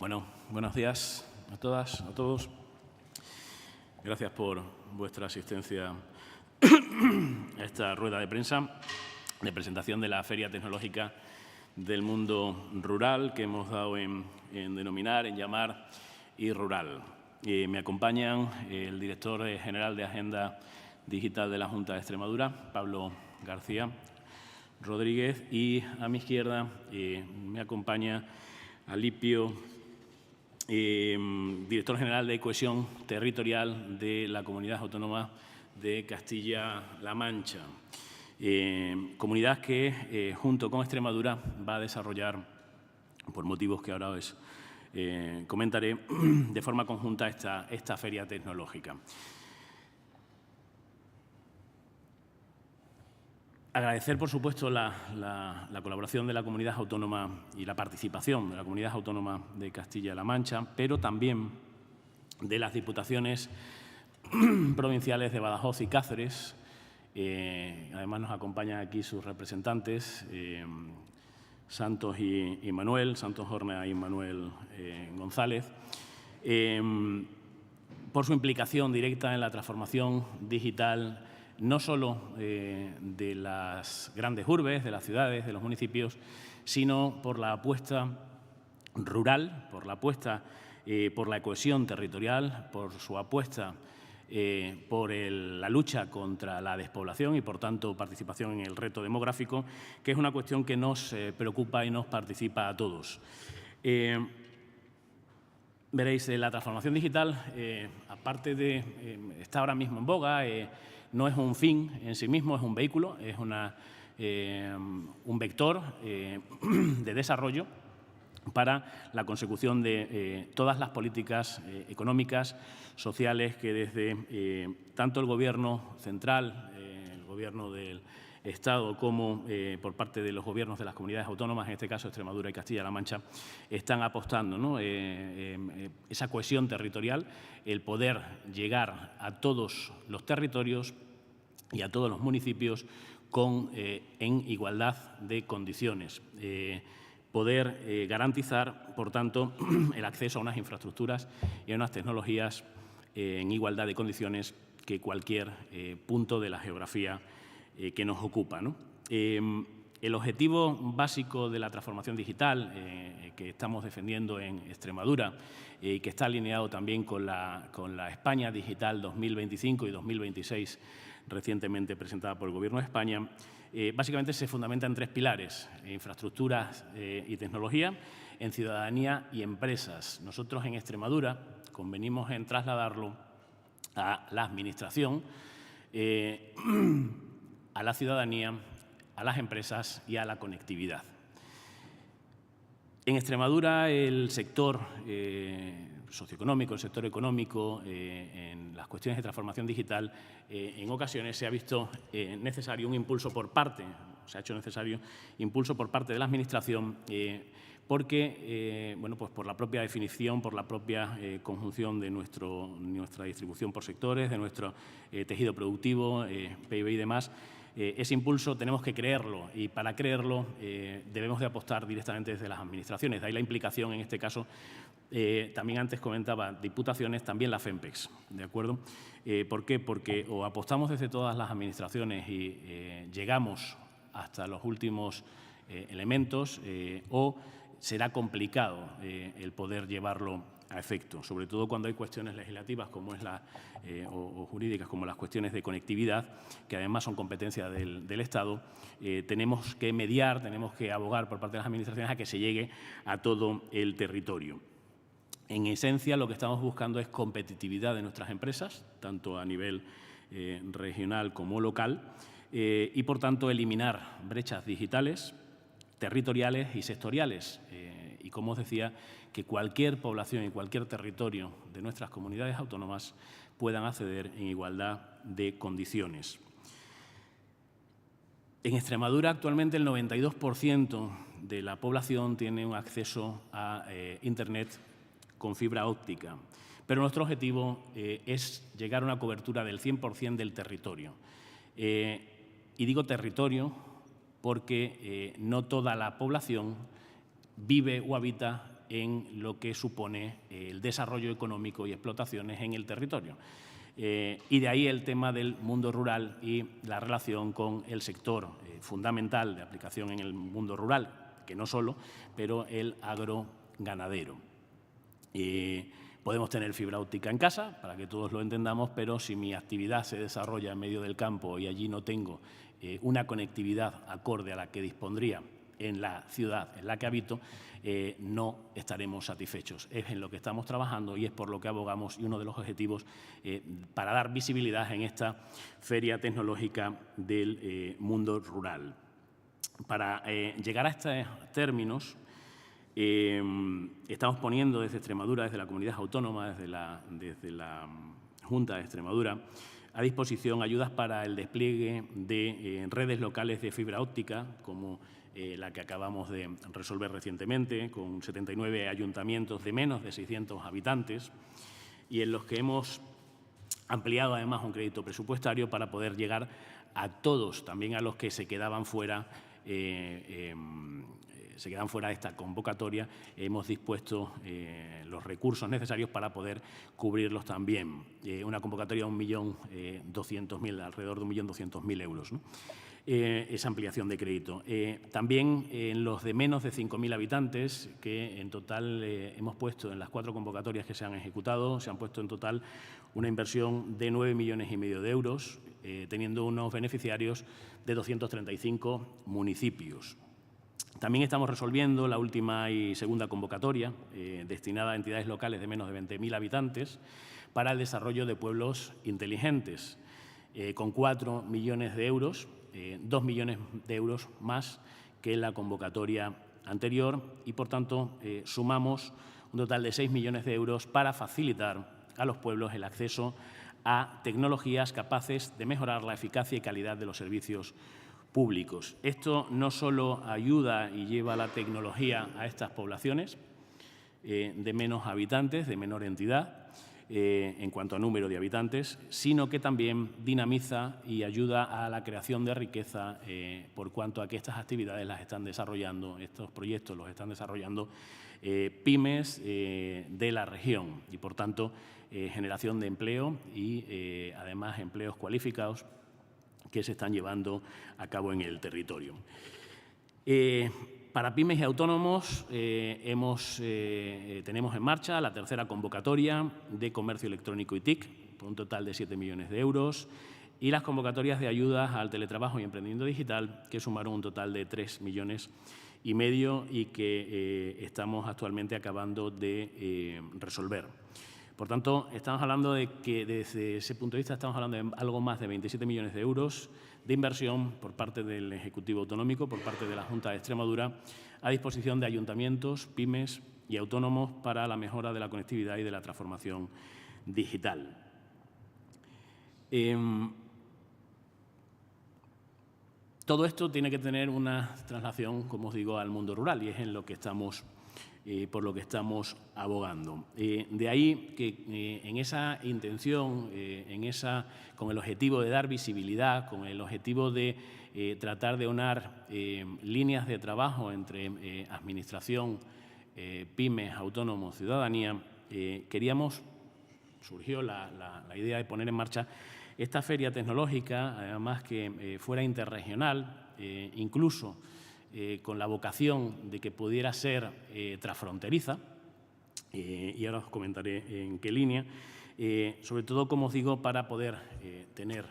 Bueno, buenos días a todas, a todos. Gracias por vuestra asistencia a esta rueda de prensa de presentación de la Feria Tecnológica del Mundo Rural que hemos dado en denominar, en llamar iRural. Me acompañan el director general de Agenda Digital de la Junta de Extremadura, Pablo García Rodríguez, y a mi izquierda me acompaña Alipio, director general de Cohesión Territorial de la Comunidad Autónoma de Castilla-La Mancha. Comunidad que, junto con Extremadura, va a desarrollar, por motivos que ahora os comentaré, de forma conjunta esta feria tecnológica. Agradecer, por supuesto, la colaboración de la Comunidad Autónoma y la participación de la Comunidad Autónoma de Castilla-La Mancha, pero también de las diputaciones provinciales de Badajoz y Cáceres. Además, nos acompañan aquí sus representantes, Santos y Manuel, Santos Horna y Manuel González, por su implicación directa en la transformación digital no solo de las grandes urbes, de las ciudades, de los municipios, sino por la apuesta rural, por la apuesta por la cohesión territorial, por su apuesta por la lucha contra la despoblación y, por tanto, participación en el reto demográfico, que es una cuestión que nos preocupa y nos participa a todos. Veréis, la transformación digital, aparte de está ahora mismo en boga, no es un fin en sí mismo, es un vehículo, es un vector de desarrollo para la consecución de todas las políticas económicas, sociales que desde tanto el Gobierno central, el Gobierno del Estado, como por parte de los gobiernos de las comunidades autónomas, en este caso Extremadura y Castilla-La Mancha, están apostando, ¿no? Esa cohesión territorial, el poder llegar a todos los territorios y a todos los municipios en igualdad de condiciones. Poder garantizar, por tanto, el acceso a unas infraestructuras y a unas tecnologías en igualdad de condiciones que cualquier punto de la geografía que nos ocupa, ¿no? El objetivo básico de la transformación digital que estamos defendiendo en Extremadura y que está alineado también con la España Digital 2025 y 2026, recientemente presentada por el Gobierno de España, básicamente se fundamenta en tres pilares: infraestructuras y tecnología, en ciudadanía y empresas. Nosotros en Extremadura convenimos en trasladarlo a la Administración, a la ciudadanía, a las empresas y a la conectividad. En Extremadura, el sector socioeconómico, el sector económico, en las cuestiones de transformación digital, en ocasiones se ha visto necesario un impulso por parte, se ha hecho necesario impulso por parte de la Administración, porque, bueno, pues por la propia definición, por la propia conjunción de nuestra distribución por sectores, de nuestro tejido productivo, PIB y demás, ese impulso tenemos que creerlo, y para creerlo debemos de apostar directamente desde las administraciones. De ahí la implicación, en este caso, también antes comentaba diputaciones, también la FEMPEX, ¿de acuerdo? ¿Por qué? Porque o apostamos desde todas las administraciones y llegamos hasta los últimos elementos, o será complicado el poder llevarlo a efecto, sobre todo cuando hay cuestiones legislativas como es o jurídicas como las cuestiones de conectividad, que además son competencia del Estado. Tenemos que mediar, tenemos que abogar por parte de las administraciones a que se llegue a todo el territorio. En esencia, lo que estamos buscando es competitividad de nuestras empresas, tanto a nivel regional como local, y, por tanto, eliminar brechas digitales, territoriales y sectoriales. Y, como os decía, que cualquier población y cualquier territorio de nuestras comunidades autónomas puedan acceder en igualdad de condiciones. En Extremadura, actualmente, el 92% de la población tiene un acceso a Internet con fibra óptica, pero nuestro objetivo es llegar a una cobertura del 100% del territorio. Y digo territorio porque no toda la población vive o habita en lo que supone el desarrollo económico y explotaciones en el territorio. Y de ahí el tema del mundo rural y la relación con el sector fundamental de aplicación en el mundo rural, que no solo, pero el agroganadero. Podemos tener fibra óptica en casa, para que todos lo entendamos, pero si mi actividad se desarrolla en medio del campo y allí no tengo una conectividad acorde a la que dispondría en la ciudad en la que habito, no estaremos satisfechos. Es en lo que estamos trabajando y es por lo que abogamos, y uno de los objetivos para dar visibilidad en esta Feria Tecnológica del Mundo Rural. Para llegar a estos términos, estamos poniendo desde Extremadura, desde la comunidad autónoma, desde la Junta de Extremadura, a disposición ayudas para el despliegue de redes locales de fibra óptica, como la que acabamos de resolver recientemente, con 79 ayuntamientos de menos de 600 habitantes, y en los que hemos ampliado además un crédito presupuestario para poder llegar a todos, también a los que se quedaban fuera de esta convocatoria. Hemos dispuesto los recursos necesarios para poder cubrirlos también. Una convocatoria de 1.200.000, alrededor de 1.200.000 euros, ¿no? Esa ampliación de crédito. También en los de menos de 5.000 habitantes, que en total hemos puesto en las 4 convocatorias que se han ejecutado, se han puesto en total una inversión de 9,5 millones de euros, teniendo unos beneficiarios de 235 municipios. También estamos resolviendo la última y segunda convocatoria destinada a entidades locales de menos de 20.000 habitantes para el desarrollo de pueblos inteligentes, con 4 millones de euros, 2 millones de euros más que la convocatoria anterior y, por tanto, sumamos un total de 6 millones de euros para facilitar a los pueblos el acceso a tecnologías capaces de mejorar la eficacia y calidad de los servicios públicos. Esto no solo ayuda y lleva la tecnología a estas poblaciones de menos habitantes, de menor entidad, en cuanto a número de habitantes, sino que también dinamiza y ayuda a la creación de riqueza por cuanto a que estas actividades las están desarrollando, estos proyectos los están desarrollando pymes de la región y, por tanto, generación de empleo y, además, empleos cualificados que se están llevando a cabo en el territorio. Para pymes y autónomos tenemos en marcha la tercera convocatoria de comercio electrónico y TIC, por un total de 7 millones de euros, y las convocatorias de ayudas al teletrabajo y emprendimiento digital, que sumaron un total de 3,5 millones y que estamos actualmente acabando de resolver. Por tanto, estamos hablando de que desde ese punto de vista estamos hablando de algo más de 27 millones de euros de inversión por parte del Ejecutivo Autonómico, por parte de la Junta de Extremadura, a disposición de ayuntamientos, pymes y autónomos para la mejora de la conectividad y de la transformación digital. Todo esto tiene que tener una traslación, como os digo, al mundo rural y es en lo que estamos por lo que estamos abogando. De ahí que en esa intención, con el objetivo de dar visibilidad, con el objetivo de tratar de unar líneas de trabajo entre administración, pymes, autónomos, ciudadanía, surgió la idea de poner en marcha esta feria tecnológica, además que fuera interregional, incluso con la vocación de que pudiera ser transfronteriza, y ahora os comentaré en qué línea, sobre todo, como os digo, para poder tener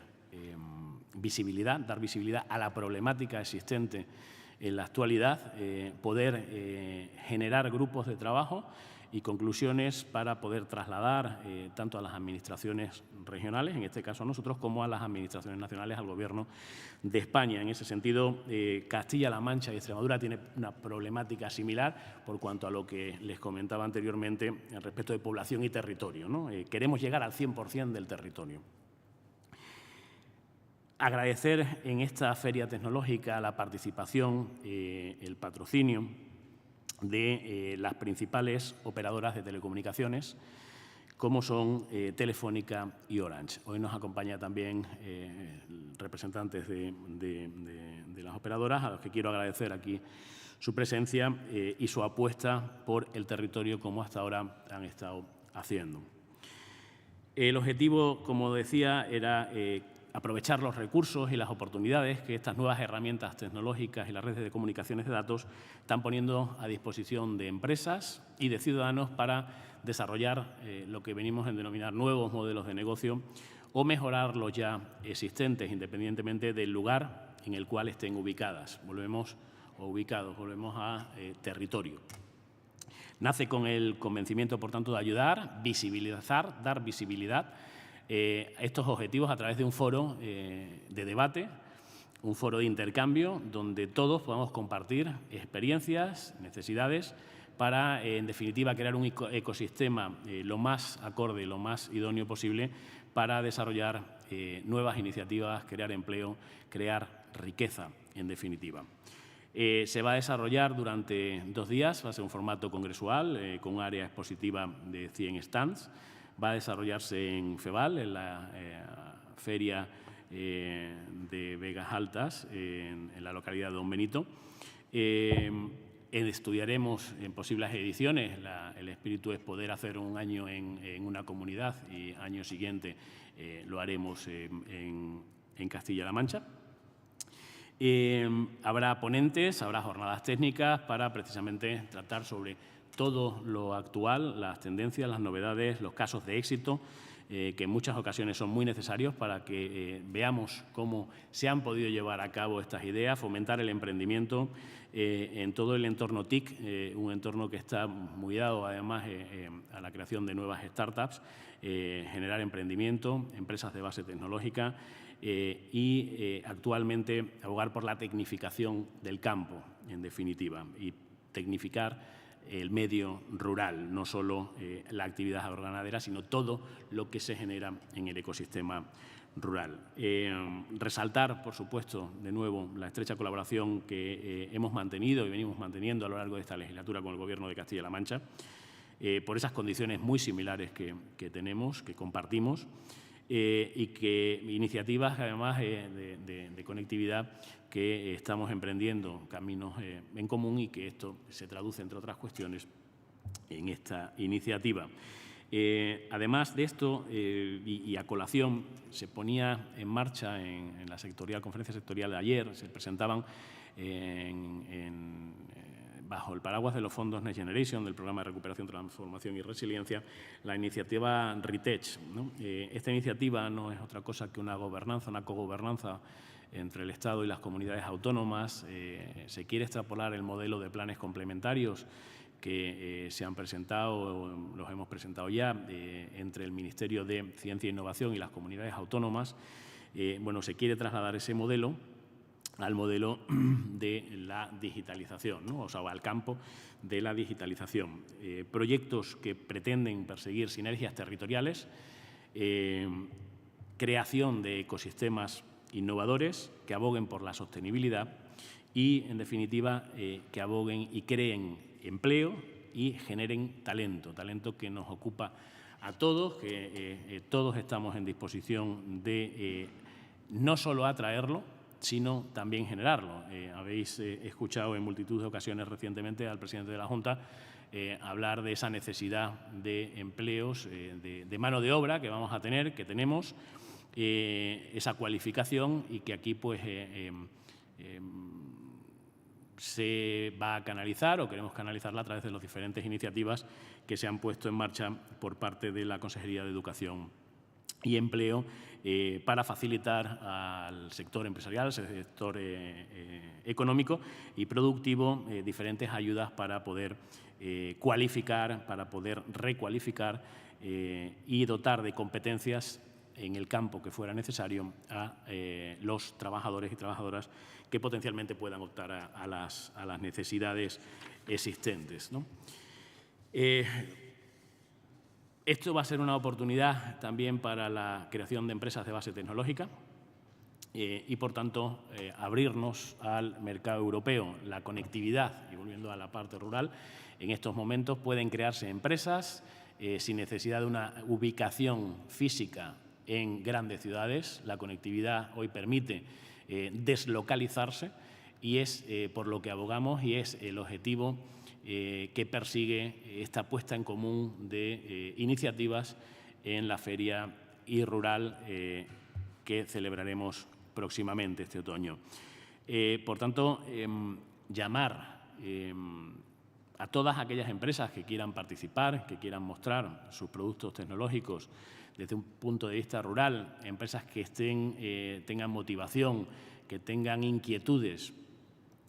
visibilidad, dar visibilidad a la problemática existente en la actualidad, poder generar grupos de trabajo y conclusiones para poder trasladar tanto a las administraciones regionales, en este caso a nosotros, como a las administraciones nacionales, al Gobierno de España. En ese sentido, Castilla-La Mancha y Extremadura tienen una problemática similar por cuanto a lo que les comentaba anteriormente respecto de población y territorio, ¿no? Queremos llegar al 100% del territorio. Agradecer en esta feria tecnológica la participación, el patrocinio de las principales operadoras de telecomunicaciones, como son Telefónica y Orange. Hoy nos acompaña también representantes de las operadoras, a los que quiero agradecer aquí su presencia y su apuesta por el territorio como hasta ahora han estado haciendo. El objetivo, como decía, era aprovechar los recursos y las oportunidades que estas nuevas herramientas tecnológicas y las redes de comunicaciones de datos están poniendo a disposición de empresas y de ciudadanos para desarrollar lo que venimos a denominar nuevos modelos de negocio o mejorar los ya existentes, independientemente del lugar en el cual estén ubicadas. Volvemos a territorio. Nace con el convencimiento, por tanto, de ayudar, visibilizar, dar visibilidad a estos objetivos a través de un foro de debate, un foro de intercambio, donde todos podamos compartir experiencias, necesidades, para, en definitiva, crear un ecosistema lo más acorde, lo más idóneo posible para desarrollar nuevas iniciativas, crear empleo, crear riqueza, en definitiva. Se va a desarrollar durante 2 días, va a ser un formato congresual con un área expositiva de 100 stands. Va a desarrollarse en FEVAL, en la feria de Vegas Altas, en la localidad de Don Benito. Estudiaremos en posibles ediciones. El espíritu es poder hacer un año en una comunidad y año siguiente lo haremos en Castilla-La Mancha. Habrá ponentes, habrá jornadas técnicas para precisamente tratar sobre todo lo actual, las tendencias, las novedades, los casos de éxito, que en muchas ocasiones son muy necesarios para que veamos cómo se han podido llevar a cabo estas ideas, fomentar el emprendimiento en todo el entorno TIC, un entorno que está muy dado además a la creación de nuevas startups, generar emprendimiento, empresas de base tecnológica y actualmente abogar por la tecnificación del campo, en definitiva, y tecnificar el medio rural, no solo la actividad agroganadera, sino todo lo que se genera en el ecosistema rural. Resaltar, por supuesto, de nuevo, la estrecha colaboración que hemos mantenido y venimos manteniendo a lo largo de esta legislatura con el Gobierno de Castilla-La Mancha, por esas condiciones muy similares que tenemos, que compartimos, y que iniciativas, además, de conectividad que estamos emprendiendo caminos en común y que esto se traduce, entre otras cuestiones, en esta iniciativa. Además de esto, y a colación, se ponía en marcha en la conferencia sectorial de ayer, se presentaban bajo el paraguas de los fondos Next Generation, del Programa de Recuperación, Transformación y Resiliencia, la iniciativa RITECH, ¿no? Esta iniciativa no es otra cosa que una gobernanza, una cogobernanza entre el Estado y las comunidades autónomas. Se quiere extrapolar el modelo de planes complementarios que se han presentado, los hemos presentado ya, entre el Ministerio de Ciencia e Innovación y las comunidades autónomas. Bueno, se quiere trasladar ese modelo al modelo de la digitalización, ¿no? O sea, al campo de la digitalización. Proyectos que pretenden perseguir sinergias territoriales, creación de ecosistemas innovadores que aboguen por la sostenibilidad y, en definitiva, que aboguen y creen empleo y generen talento que nos ocupa a todos, que todos estamos en disposición de no solo atraerlo, sino también generarlo. Habéis escuchado en multitud de ocasiones recientemente al presidente de la Junta hablar de esa necesidad de empleos, de mano de obra que vamos a tener, que tenemos, esa cualificación y que aquí pues se va a canalizar o queremos canalizarla a través de las diferentes iniciativas que se han puesto en marcha por parte de la Consejería de Educación y Empleo para facilitar al sector empresarial, al sector económico y productivo diferentes ayudas para poder cualificar, para poder recualificar y dotar de competencias en el campo que fuera necesario a los trabajadores y trabajadoras que potencialmente puedan optar a las necesidades existentes, ¿no? Esto va a ser una oportunidad también para la creación de empresas de base tecnológica y, por tanto, abrirnos al mercado europeo. La conectividad, y volviendo a la parte rural, en estos momentos pueden crearse empresas sin necesidad de una ubicación física en grandes ciudades. La conectividad hoy permite deslocalizarse y es por lo que abogamos y es el objetivo que persigue esta puesta en común de iniciativas en la Feria iRural que celebraremos próximamente este otoño. Por tanto, llamar a todas aquellas empresas que quieran participar, que quieran mostrar sus productos tecnológicos desde un punto de vista rural, empresas que tengan motivación, que tengan inquietudes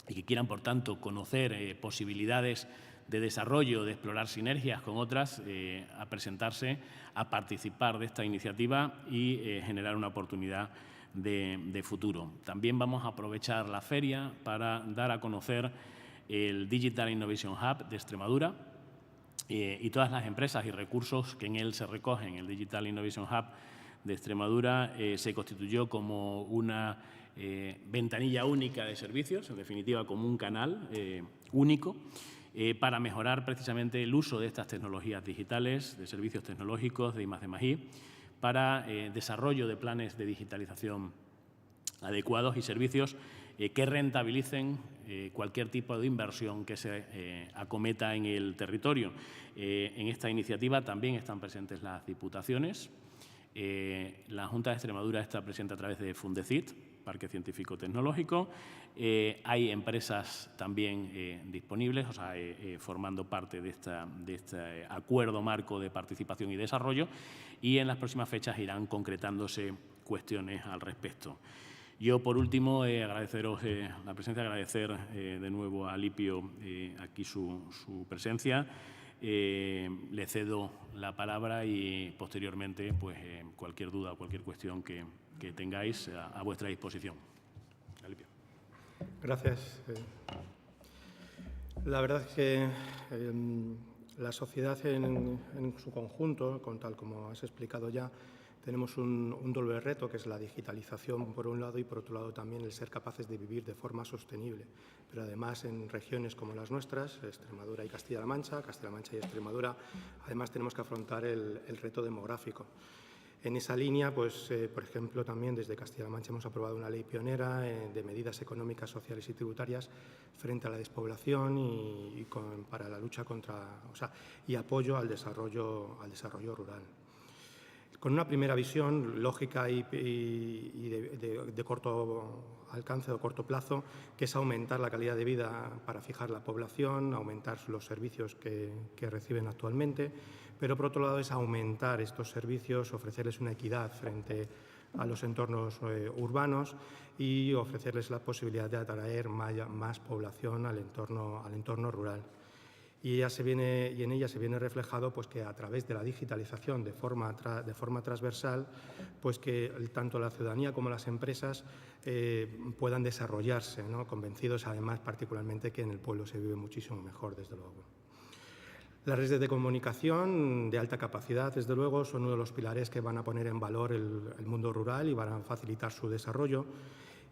y que quieran, por tanto, conocer posibilidades de desarrollo, de explorar sinergias con otras, a presentarse, a participar de esta iniciativa y generar una oportunidad de futuro. También vamos a aprovechar la feria para dar a conocer el Digital Innovation Hub de Extremadura y todas las empresas y recursos que en él se recogen. El Digital Innovation Hub de Extremadura se constituyó como una ventanilla única de servicios, en definitiva como un canal único, para mejorar precisamente el uso de estas tecnologías digitales, de servicios tecnológicos, de I+D+I, para desarrollo de planes de digitalización adecuados y servicios que rentabilicen cualquier tipo de inversión que se acometa en el territorio. En esta iniciativa también están presentes las diputaciones. La Junta de Extremadura está presente a través de Fundecit, Parque Científico Tecnológico. Hay empresas también disponibles, o sea, formando parte de este acuerdo marco de participación y desarrollo, y en las próximas fechas irán concretándose cuestiones al respecto. Yo, por último, agradeceros la presencia, agradecer de nuevo a Alipio aquí su presencia. Le cedo la palabra y, posteriormente, pues, cualquier duda o cualquier cuestión que tengáis a vuestra disposición. Alipio. Gracias. La verdad es que la sociedad en su conjunto, tal como has explicado ya, tenemos un doble reto, que es la digitalización por un lado y por otro lado también el ser capaces de vivir de forma sostenible. Pero además en regiones como las nuestras, Extremadura y Castilla-La Mancha y Extremadura, además tenemos que afrontar el reto demográfico. En esa línea, pues, por ejemplo, también desde Castilla-La Mancha hemos aprobado una ley pionera de medidas económicas, sociales y tributarias frente a la despoblación para la lucha y apoyo al desarrollo rural. Con una primera visión lógica y de corto alcance o corto plazo, que es aumentar la calidad de vida para fijar la población, aumentar los servicios que reciben actualmente, pero por otro lado es aumentar estos servicios, ofrecerles una equidad frente a los entornos urbanos y ofrecerles la posibilidad de atraer más población al entorno rural. Y en ella se viene reflejado, pues, que a través de la digitalización de forma transversal, pues que tanto la ciudadanía como las empresas puedan desarrollarse, ¿no? Convencidos, además, particularmente que en el pueblo se vive muchísimo mejor, desde luego. Las redes de comunicación de alta capacidad, desde luego, son uno de los pilares que van a poner en valor el mundo rural y van a facilitar su desarrollo.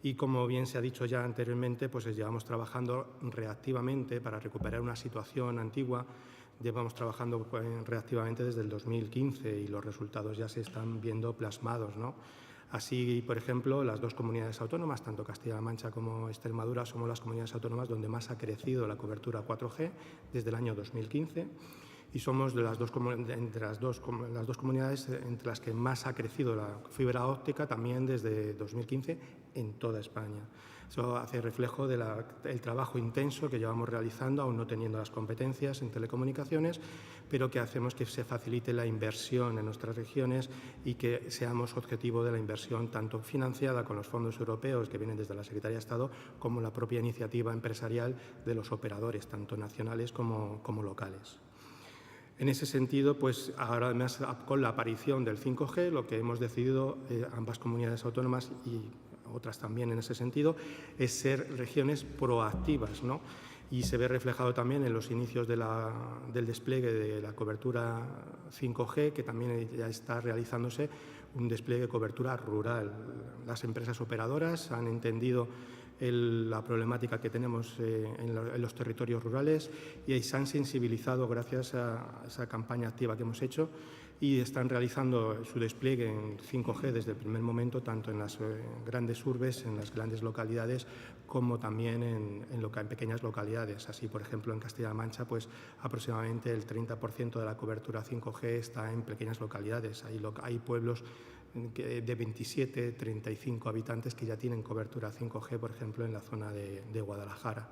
Y, como bien se ha dicho ya anteriormente, pues llevamos trabajando reactivamente para recuperar una situación antigua. Llevamos trabajando reactivamente desde el 2015 y los resultados ya se están viendo plasmados, ¿no? Así, por ejemplo, las dos comunidades autónomas, tanto Castilla-La Mancha como Extremadura, somos las comunidades autónomas donde más ha crecido la cobertura 4G desde el año 2015. Y somos entre las dos comunidades entre las que más ha crecido la fibra óptica también desde 2015 en toda España. Eso hace reflejo del trabajo intenso que llevamos realizando, aún no teniendo las competencias en telecomunicaciones, pero que hacemos que se facilite la inversión en nuestras regiones y que seamos objetivo de la inversión tanto financiada con los fondos europeos que vienen desde la Secretaría de Estado como la propia iniciativa empresarial de los operadores, tanto nacionales como locales. En ese sentido, pues ahora, además, con la aparición del 5G, lo que hemos decidido ambas comunidades autónomas y otras también en ese sentido, es ser regiones proactivas, ¿no? Y se ve reflejado también en los inicios del despliegue de la cobertura 5G, que también ya está realizándose un despliegue de cobertura rural. Las empresas operadoras han entendido la problemática que tenemos en los territorios rurales y se han sensibilizado gracias a esa campaña activa que hemos hecho y están realizando su despliegue en 5G desde el primer momento, tanto en las grandes urbes, en las grandes localidades, como también en pequeñas localidades. Así, por ejemplo, en Castilla-La Mancha, pues aproximadamente el 30% de la cobertura 5G está en pequeñas localidades. Hay pueblos de 27, 35 habitantes que ya tienen cobertura 5G, por ejemplo, en la zona de Guadalajara.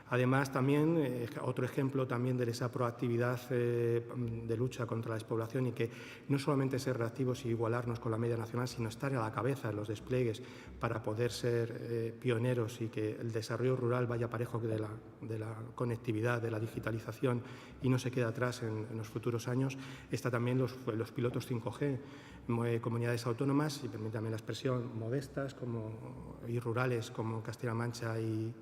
Además, también, otro ejemplo también de esa proactividad de lucha contra la despoblación y que no solamente ser reactivos y igualarnos con la media nacional, sino estar a la cabeza en los despliegues para poder ser pioneros y que el desarrollo rural vaya parejo de la conectividad, de la digitalización y no se quede atrás en los futuros años, está también los pilotos 5G, comunidades autónomas, y permítame la expresión, modestas y rurales como Castilla-La Mancha y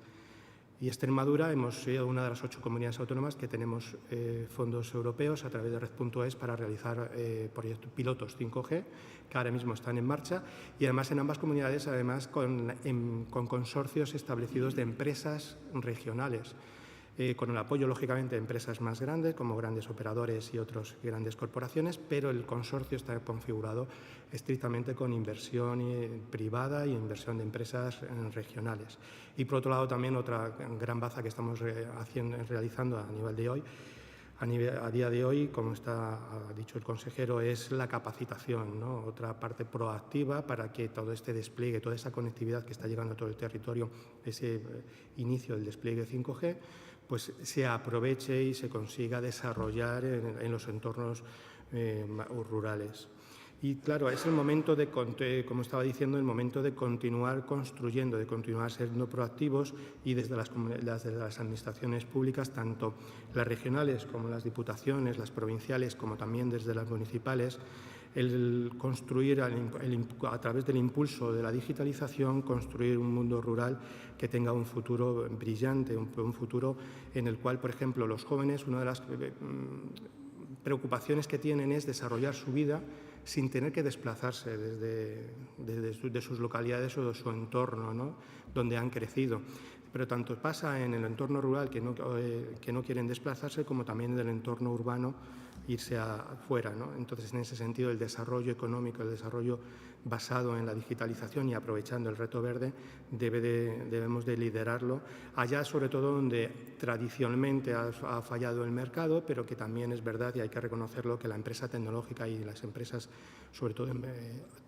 Extremadura. Hemos sido una de las 8 comunidades autónomas que tenemos fondos europeos a través de Red.es para realizar proyectos pilotos 5G que ahora mismo están en marcha y además en ambas comunidades con consorcios establecidos de empresas regionales. Con el apoyo, lógicamente, de empresas más grandes, como grandes operadores y otras grandes corporaciones, pero el consorcio está configurado estrictamente con inversión privada y inversión de empresas regionales. Y, por otro lado, también otra gran baza que estamos realizando a día de hoy, como ha dicho el consejero, es la capacitación, ¿no? Otra parte proactiva para que todo este despliegue, toda esa conectividad que está llegando a todo el territorio, ese inicio del despliegue 5G, pues se aproveche y se consiga desarrollar en los entornos rurales. Y claro, es el momento como estaba diciendo, el momento de continuar construyendo, de continuar siendo proactivos y desde las administraciones públicas, tanto las regionales como las diputaciones, las provinciales, como también desde las municipales, el construir a través del impulso de la digitalización, construir un mundo rural que tenga un futuro brillante, un futuro en el cual, por ejemplo, los jóvenes, una de las preocupaciones que tienen es desarrollar su vida sin tener que desplazarse de sus localidades o de su entorno, ¿no?, donde han crecido. Pero tanto pasa en el entorno rural que no quieren desplazarse, como también en el entorno urbano irse afuera, ¿no? Entonces, en ese sentido, el desarrollo económico, el desarrollo basado en la digitalización y aprovechando el reto verde, debemos de liderarlo, allá sobre todo donde tradicionalmente ha fallado el mercado, pero que también es verdad y hay que reconocerlo que la empresa tecnológica y las empresas, sobre todo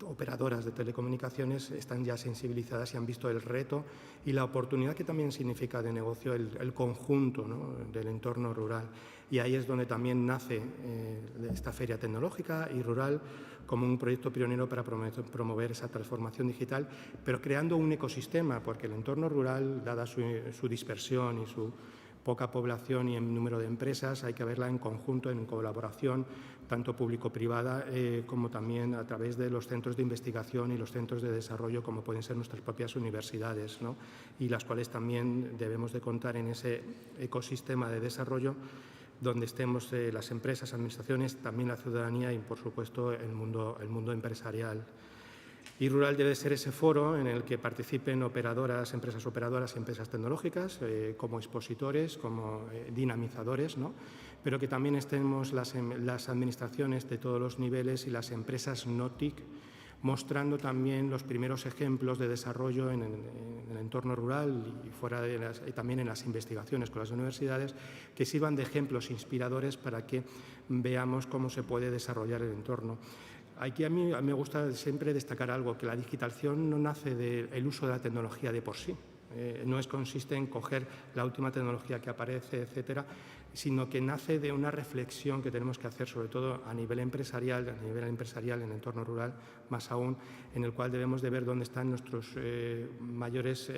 operadoras de telecomunicaciones, están ya sensibilizadas y han visto el reto y la oportunidad que también significa de negocio el conjunto, ¿no?, del entorno rural. Y ahí es donde también nace esta feria tecnológica y rural como un proyecto pionero para promover esa transformación digital, pero creando un ecosistema, porque el entorno rural, dada su dispersión y su poca población y en número de empresas, hay que verla en conjunto, en colaboración, tanto público-privada como también a través de los centros de investigación y los centros de desarrollo, como pueden ser nuestras propias universidades, ¿no?, y las cuales también debemos de contar en ese ecosistema de desarrollo donde estemos las empresas, administraciones, también la ciudadanía y, por supuesto, el mundo empresarial. Y rural debe ser ese foro en el que participen empresas operadoras y empresas tecnológicas como expositores, como dinamizadores, ¿no?, pero que también estemos las administraciones de todos los niveles y las empresas no TIC, mostrando también los primeros ejemplos de desarrollo en el entorno rural y también en las investigaciones con las universidades, que sirvan de ejemplos inspiradores para que veamos cómo se puede desarrollar el entorno. Aquí a mí me gusta siempre destacar algo, que la digitalización no nace del uso de la tecnología de por sí. No consiste en coger la última tecnología que aparece, etcétera, sino que nace de una reflexión que tenemos que hacer, sobre todo a nivel empresarial, en el entorno rural, más aún, en el cual debemos de ver dónde están nuestros mayores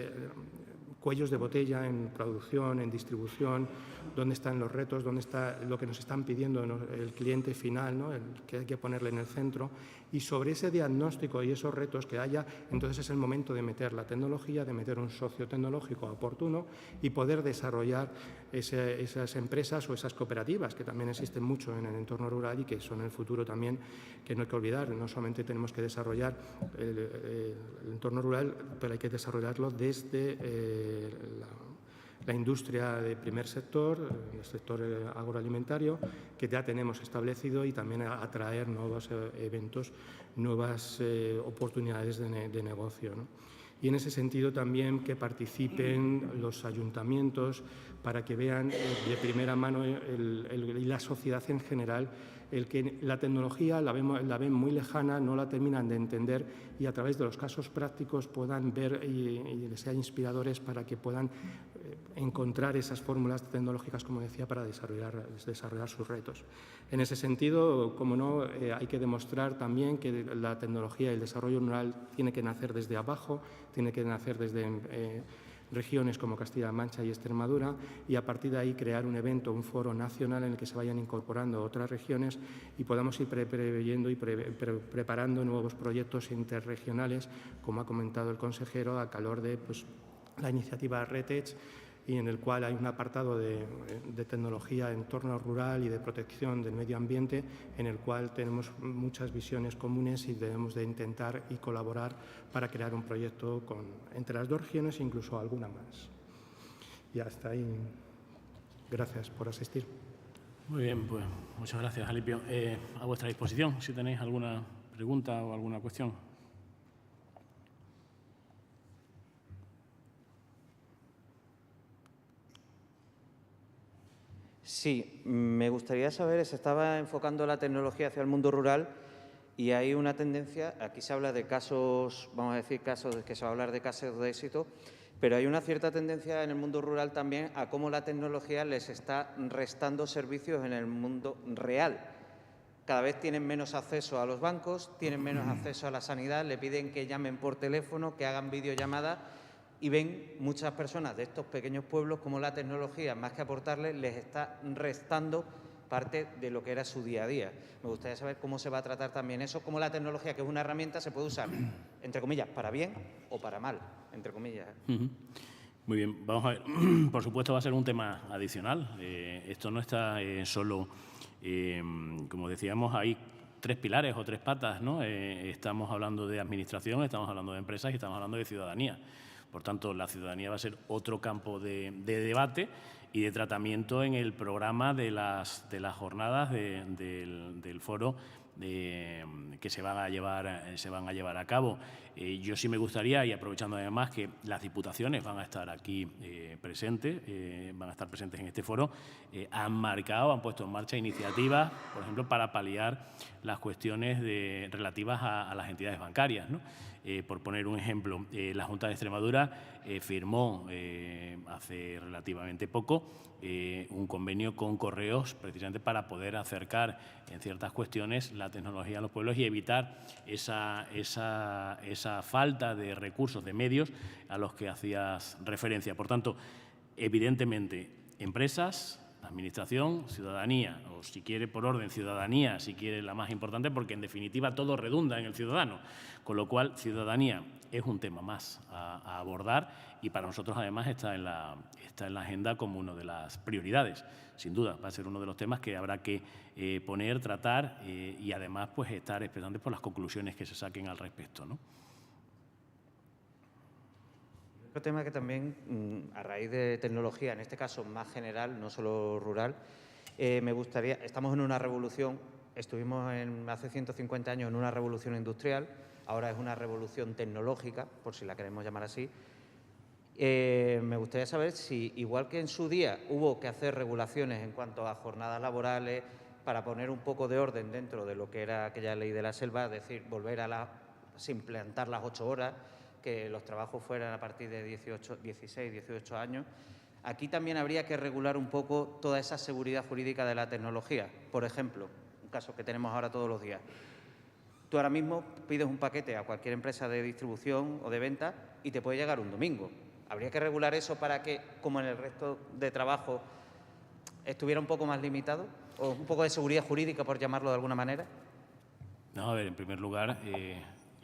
cuellos de botella en producción, en distribución, dónde están los retos, dónde está lo que nos están pidiendo el cliente final, ¿no?, el que hay que ponerle en el centro. Y sobre ese diagnóstico y esos retos que haya, entonces es el momento de meter la tecnología, de meter un socio tecnológico oportuno y poder desarrollar esas empresas o esas cooperativas que también existen mucho en el entorno rural y que son el futuro también, que no hay que olvidar. No solamente tenemos que desarrollar el entorno rural, pero hay que desarrollarlo desde la industria de primer sector, el sector agroalimentario, que ya tenemos establecido, y también atraer nuevos eventos, nuevas oportunidades de negocio, ¿no? Y en ese sentido también que participen los ayuntamientos para que vean de primera mano y la sociedad en general el que la tecnología la ven muy lejana, no la terminan de entender, y a través de los casos prácticos puedan ver y les sean inspiradores para que puedan encontrar esas fórmulas tecnológicas, como decía, para desarrollar sus retos. En ese sentido, como no, hay que demostrar también que la tecnología y el desarrollo rural tiene que nacer desde abajo, tiene que nacer desde regiones como Castilla-La Mancha y Extremadura, y a partir de ahí crear un evento, un foro nacional en el que se vayan incorporando otras regiones y podamos ir preveyendo y preparando nuevos proyectos interregionales, como ha comentado el consejero, a calor de la iniciativa RETECH, y en el cual hay un apartado de tecnología en entorno rural y de protección del medio ambiente, en el cual tenemos muchas visiones comunes y debemos de intentar y colaborar para crear un proyecto entre las dos regiones e incluso alguna más. Y hasta ahí. Gracias por asistir. Muy bien, pues muchas gracias, Alipio. A vuestra disposición, si tenéis alguna pregunta o alguna cuestión. Sí, me gustaría saber, se estaba enfocando la tecnología hacia el mundo rural y hay una tendencia, aquí se habla de casos, vamos a decir casos, que se va a hablar de casos de éxito, pero hay una cierta tendencia en el mundo rural también a cómo la tecnología les está restando servicios en el mundo real. Cada vez tienen menos acceso a los bancos, tienen menos acceso a la sanidad, le piden que llamen por teléfono, que hagan videollamadas, y ven muchas personas de estos pequeños pueblos como la tecnología, más que aportarles, les está restando parte de lo que era su día a día. Me gustaría saber cómo se va a tratar también eso, cómo la tecnología, que es una herramienta, se puede usar, entre comillas, para bien o para mal, entre comillas. Muy bien, vamos a ver. Por supuesto va a ser un tema adicional. Esto no está solo, como decíamos, hay tres pilares o tres patas, ¿no? Estamos hablando de administración, estamos hablando de empresas y estamos hablando de ciudadanía. Por tanto, la ciudadanía va a ser otro campo de debate y de tratamiento en el programa de las jornadas del foro que se van a llevar a cabo. Yo sí me gustaría, y aprovechando además que las diputaciones van a estar aquí presentes, van a estar presentes en este foro, han puesto en marcha iniciativas, por ejemplo, para paliar las cuestiones relativas a las entidades bancarias, ¿no? Por poner un ejemplo, la Junta de Extremadura firmó hace relativamente poco un convenio con Correos, precisamente para poder acercar en ciertas cuestiones la tecnología a los pueblos y evitar esa falta de recursos, de medios a los que hacías referencia. Por tanto, evidentemente, empresas, administración, ciudadanía, o si quiere por orden ciudadanía, si quiere la más importante, porque en definitiva todo redunda en el ciudadano, con lo cual ciudadanía es un tema más a abordar y para nosotros además está en la agenda como una de las prioridades. Sin duda va a ser uno de los temas que habrá que poner, tratar y además pues estar expectantes por las conclusiones que se saquen al respecto, ¿no? Otro tema que también, a raíz de tecnología, en este caso más general, no solo rural, me gustaría, estamos en una revolución, estuvimos hace 150 años en una revolución industrial, ahora es una revolución tecnológica, por si la queremos llamar así. Me gustaría saber si, igual que en su día hubo que hacer regulaciones en cuanto a jornadas laborales para poner un poco de orden dentro de lo que era aquella ley de la selva, es decir, volver a implantar las 8 horas, que los trabajos fueran a partir de 16, 18 años. Aquí también habría que regular un poco toda esa seguridad jurídica de la tecnología. Por ejemplo, un caso que tenemos ahora todos los días. Tú ahora mismo pides un paquete a cualquier empresa de distribución o de venta y te puede llegar un domingo. ¿Habría que regular eso para que, como en el resto de trabajo, estuviera un poco más limitado? ¿O un poco de seguridad jurídica, por llamarlo de alguna manera? No, a ver, en primer lugar,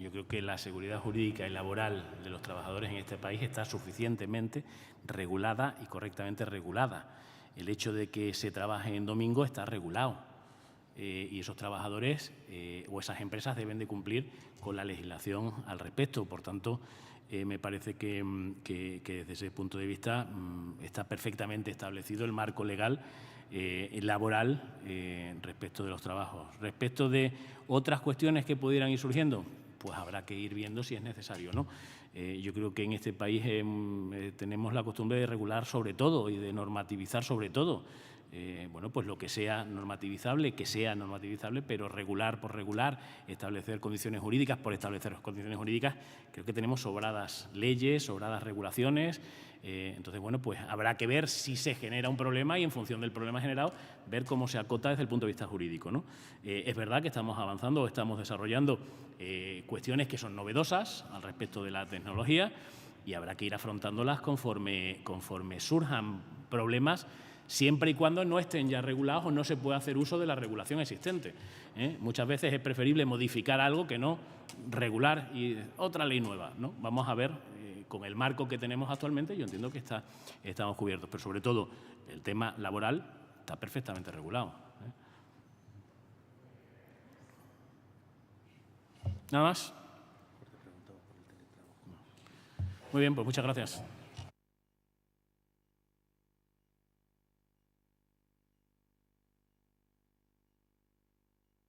Yo creo que la seguridad jurídica y laboral de los trabajadores en este país está suficientemente regulada y correctamente regulada. El hecho de que se trabaje en domingo está regulado y esos trabajadores o esas empresas deben de cumplir con la legislación al respecto. Por tanto, me parece que desde ese punto de vista está perfectamente establecido el marco legal laboral respecto de los trabajos. Respecto de otras cuestiones que pudieran ir surgiendo, pues habrá que ir viendo si es necesario o no. Yo creo que en este país tenemos la costumbre de regular sobre todo y de normativizar sobre todo. Bueno, pues lo que sea normativizable, pero regular por regular, establecer condiciones jurídicas por establecer condiciones jurídicas. Creo que tenemos sobradas leyes, sobradas regulaciones. Entonces, bueno, pues habrá que ver si se genera un problema y en función del problema generado, ver cómo se acota desde el punto de vista jurídico, ¿no? Es verdad que estamos avanzando, estamos desarrollando cuestiones que son novedosas al respecto de la tecnología y habrá que ir afrontándolas conforme surjan problemas, siempre y cuando no estén ya regulados o no se pueda hacer uso de la regulación existente. Muchas veces es preferible modificar algo que no regular y otra ley nueva, ¿no? Vamos a ver, con el marco que tenemos actualmente, yo entiendo que estamos cubiertos, pero sobre todo el tema laboral está perfectamente regulado. ¿Nada más? Muy bien, pues muchas gracias.